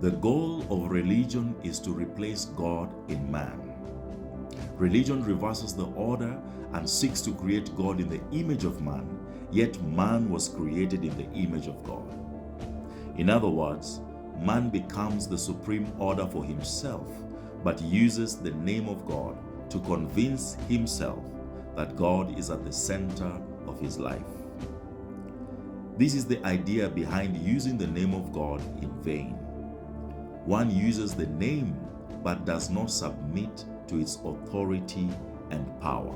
The goal of religion is to replace God in man. Religion reverses the order and seeks to create God in the image of man, yet man was created in the image of God. In other words, man becomes the supreme order for himself, but uses the name of God to convince himself that God is at the center of his life. This is the idea behind using the name of God in vain. One uses the name but does not submit to its authority and power.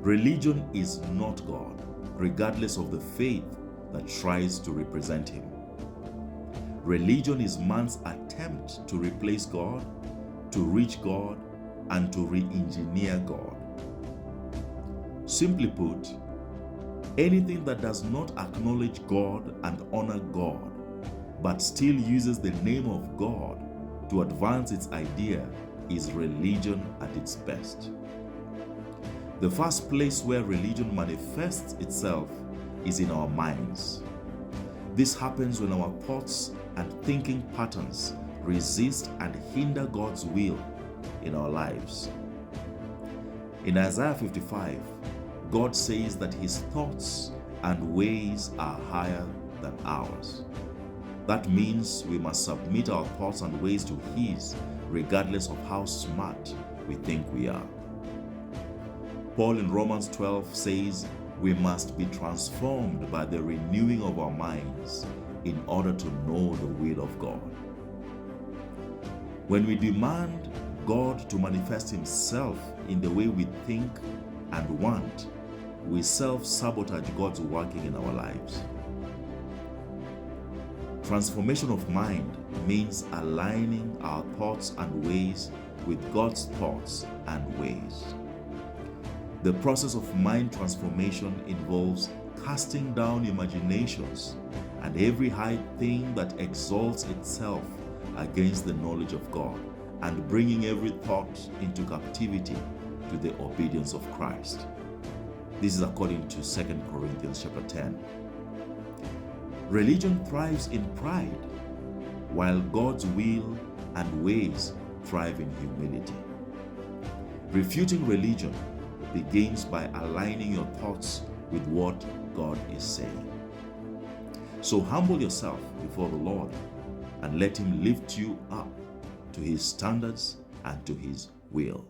Religion is not God, regardless of the faith that tries to represent him. Religion is man's attempt to replace God, to reach God, and to re-engineer God. Simply put, anything that does not acknowledge God and honor God, but still uses the name of God to advance its idea is religion at its best. The first place where religion manifests itself is in our minds. This happens when our thoughts and thinking patterns resist and hinder God's will in our lives. In Isaiah 55, God says that his thoughts and ways are higher than ours. That means we must submit our thoughts and ways to his, regardless of how smart we think we are. Paul in Romans 12 says, we must be transformed by the renewing of our minds in order to know the will of God. When we demand God to manifest himself in the way we think and want, we self-sabotage God's working in our lives. Transformation of mind means aligning our thoughts and ways with God's thoughts and ways. The process of mind transformation involves casting down imaginations and every high thing that exalts itself against the knowledge of God, and bringing every thought into captivity to the obedience of Christ. This is according to 2 Corinthians chapter 10. Religion thrives in pride, while God's will and ways thrive in humility. Refuting religion begins by aligning your thoughts with what God is saying. So humble yourself before the Lord and let him lift you up to his standards and to his will.